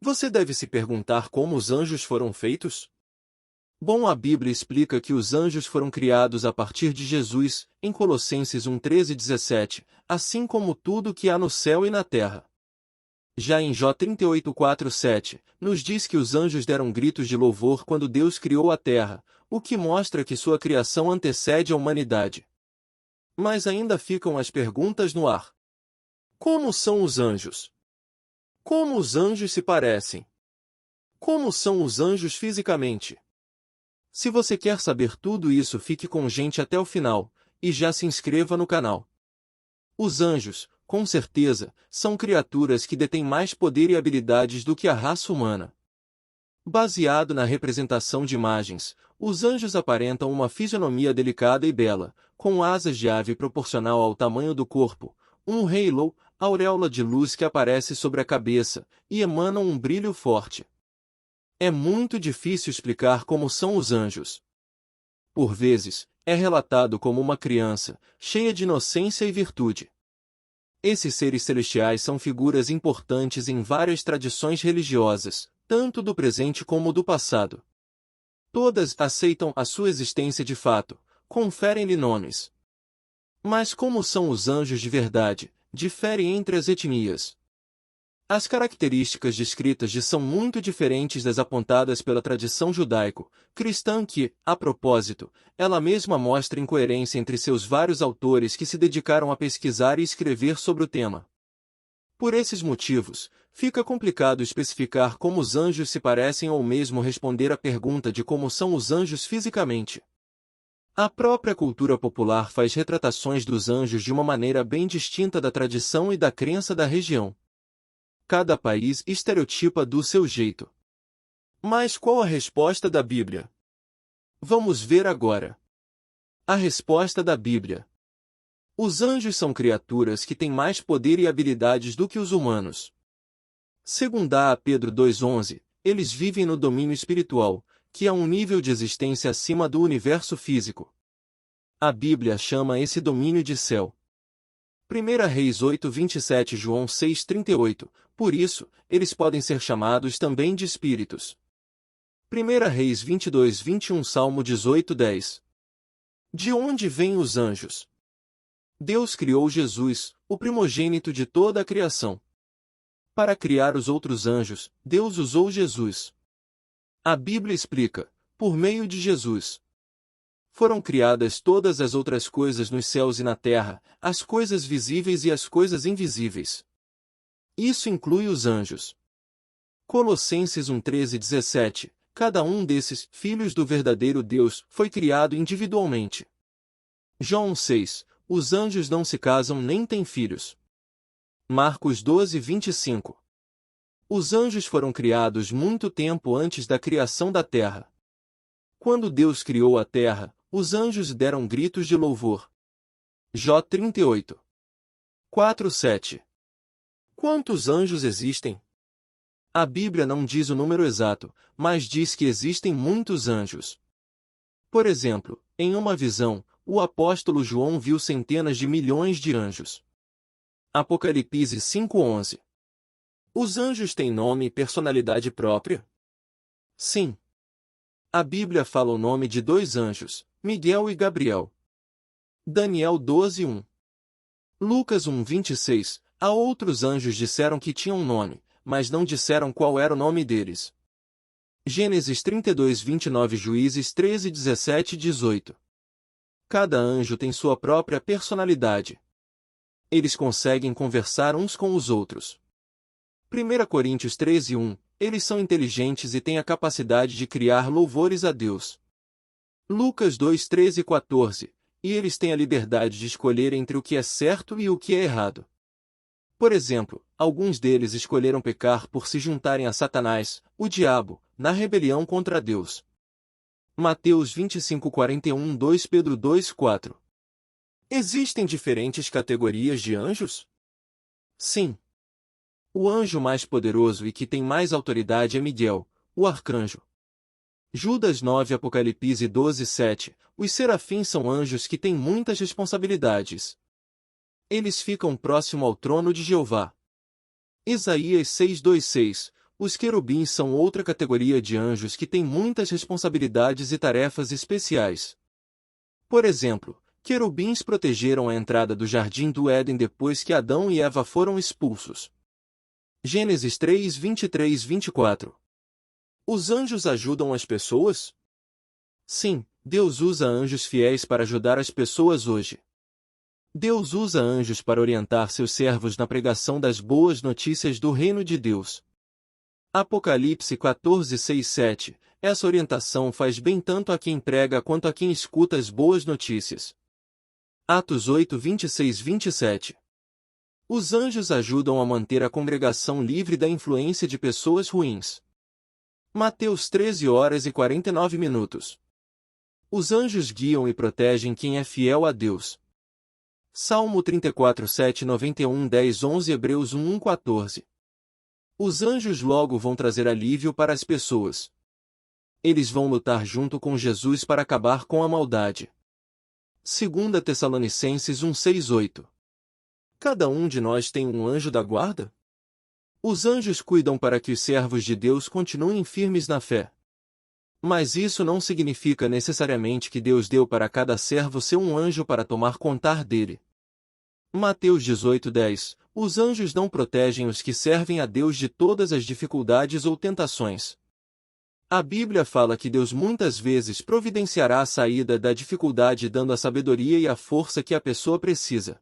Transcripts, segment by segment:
Você deve se perguntar como os anjos foram feitos? Bom, a Bíblia explica que os anjos foram criados a partir de Jesus, em Colossenses 1:13-17, assim como tudo que há no céu e na terra. Já em Jó 38:4-7, nos diz que os anjos deram gritos de louvor quando Deus criou a terra, o que mostra que sua criação antecede a humanidade. Mas ainda ficam as perguntas no ar. Como são os anjos? Como os anjos se parecem? Como são os anjos fisicamente? Se você quer saber tudo isso, fique com a gente até o final, e já se inscreva no canal. Os anjos, com certeza, são criaturas que detêm mais poder e habilidades do que a raça humana. Baseado na representação de imagens, os anjos aparentam uma fisionomia delicada e bela, com asas de ave proporcional ao tamanho do corpo, um halo, auréola de luz que aparece sobre a cabeça, e emanam um brilho forte. É muito difícil explicar como são os anjos. Por vezes, é relatado como uma criança, cheia de inocência e virtude. Esses seres celestiais são figuras importantes em várias tradições religiosas, tanto do presente como do passado. Todas aceitam a sua existência de fato, conferem-lhe nomes. Mas como são os anjos de verdade, difere entre as etnias. As características descritas são muito diferentes das apontadas pela tradição judaico-cristã que, a propósito, ela mesma mostra incoerência entre seus vários autores que se dedicaram a pesquisar e escrever sobre o tema. Por esses motivos, fica complicado especificar como os anjos se parecem ou mesmo responder à pergunta de como são os anjos fisicamente. A própria cultura popular faz retratações dos anjos de uma maneira bem distinta da tradição e da crença da região. Cada país estereotipa do seu jeito. Mas qual a resposta da Bíblia? Vamos ver agora. A resposta da Bíblia. Os anjos são criaturas que têm mais poder e habilidades do que os humanos. Segundo a Pedro 2:11, eles vivem no domínio espiritual, que é um nível de existência acima do universo físico. A Bíblia chama esse domínio de céu. 1 Reis 8:27, João 6:38, por isso, eles podem ser chamados também de espíritos. 1 Reis 22:21, Salmo 18:10. De onde vêm os anjos? Deus criou Jesus, o primogênito de toda a criação. Para criar os outros anjos, Deus usou Jesus. A Bíblia explica, por meio de Jesus. Foram criadas todas as outras coisas nos céus e na terra, as coisas visíveis e as coisas invisíveis. Isso inclui os anjos. Colossenses 1:13-17, cada um desses, filhos do verdadeiro Deus, foi criado individualmente. João 6, os anjos não se casam nem têm filhos. Marcos 12:25. Os anjos foram criados muito tempo antes da criação da terra. Quando Deus criou a terra, os anjos deram gritos de louvor. Jó 38. 4:7. Quantos anjos existem? A Bíblia não diz o número exato, mas diz que existem muitos anjos. Por exemplo, em uma visão, o apóstolo João viu centenas de milhões de anjos. Apocalipse 5:11. Os anjos têm nome e personalidade própria? Sim. A Bíblia fala o nome de dois anjos, Miguel e Gabriel. Daniel 12:1. Lucas 1:26. Há outros anjos disseram que tinham nome, mas não disseram qual era o nome deles. Gênesis 32:29, Juízes 13:17-18. Cada anjo tem sua própria personalidade. Eles conseguem conversar uns com os outros. 1 Coríntios 13:1. Eles são inteligentes e têm a capacidade de criar louvores a Deus. Lucas 2:13-14. E eles têm a liberdade de escolher entre o que é certo e o que é errado. Por exemplo, alguns deles escolheram pecar por se juntarem a Satanás, o diabo, na rebelião contra Deus. Mateus 25:41, 2 Pedro 2:4. Existem diferentes categorias de anjos? Sim. O anjo mais poderoso e que tem mais autoridade é Miguel, o arcanjo. Judas 9, Apocalipse 12:7. Os serafins são anjos que têm muitas responsabilidades. Eles ficam próximo ao trono de Jeová. Isaías 6:2-6. Os querubins são outra categoria de anjos que tem muitas responsabilidades e tarefas especiais. Por exemplo, querubins protegeram a entrada do jardim do Éden depois que Adão e Eva foram expulsos. Gênesis 3, 23, 24. Os anjos ajudam as pessoas? Sim, Deus usa anjos fiéis para ajudar as pessoas hoje. Deus usa anjos para orientar seus servos na pregação das boas notícias do reino de Deus. Apocalipse 14, 6, 7. Essa orientação faz bem tanto a quem prega quanto a quem escuta as boas notícias. Atos 8, 26, 27. Os anjos ajudam a manter a congregação livre da influência de pessoas ruins. Mateus 13 horas e 49 minutos. Os anjos guiam e protegem quem é fiel a Deus. Salmo 34, 7, 91, 10, 11, Hebreus 1, 1, 14. Os anjos logo vão trazer alívio para as pessoas. Eles vão lutar junto com Jesus para acabar com a maldade. 2 Tessalonicenses 1, 6, 8. Cada um de nós tem um anjo da guarda? Os anjos cuidam para que os servos de Deus continuem firmes na fé. Mas isso não significa necessariamente que Deus deu para cada servo seu um anjo para tomar conta dele. Mateus 18, 10. Os anjos não protegem os que servem a Deus de todas as dificuldades ou tentações. A Bíblia fala que Deus muitas vezes providenciará a saída da dificuldade dando a sabedoria e a força que a pessoa precisa.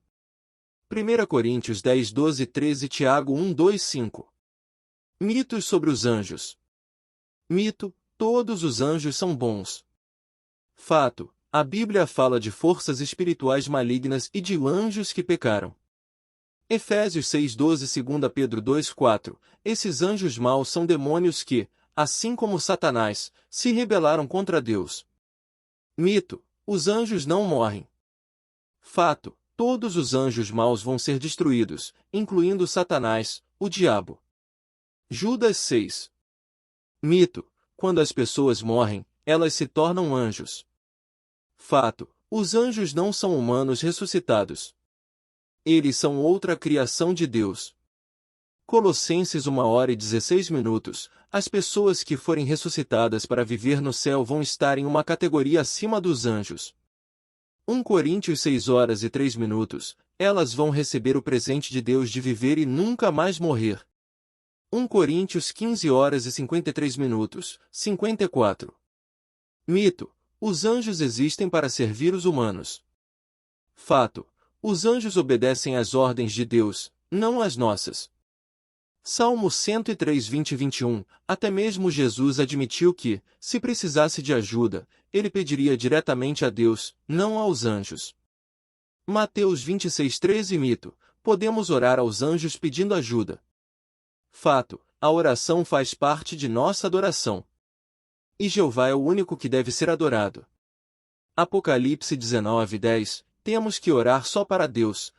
1 Coríntios 10, 12, 13, Tiago 1, 2, 5. Mitos sobre os anjos. Mito: todos os anjos são bons. Fato: a Bíblia fala de forças espirituais malignas e de anjos que pecaram. Efésios 6, 12, 2 Pedro 2, 4. Esses anjos maus são demônios que, assim como Satanás, se rebelaram contra Deus. Mito: os anjos não morrem. Fato: todos os anjos maus vão ser destruídos, incluindo Satanás, o diabo. Judas 6. Mito: quando as pessoas morrem, elas se tornam anjos. Fato: os anjos não são humanos ressuscitados. Eles são outra criação de Deus. Colossenses 1 hora e 16 minutos. As pessoas que forem ressuscitadas para viver no céu vão estar em uma categoria acima dos anjos. 1 Coríntios 6 horas e 3 minutos. Elas vão receber o presente de Deus de viver e nunca mais morrer. 1 Coríntios 15 horas e 53 minutos, 54. Mito: os anjos existem para servir os humanos. Fato: os anjos obedecem às ordens de Deus, não às nossas. Salmo 103, 20 e 21. Até mesmo Jesus admitiu que, se precisasse de ajuda, ele pediria diretamente a Deus, não aos anjos. Mateus 26, 13. Mito: podemos orar aos anjos pedindo ajuda. Fato: a oração faz parte de nossa adoração. E Jeová é o único que deve ser adorado. Apocalipse 19, 10. Temos que orar só para Deus,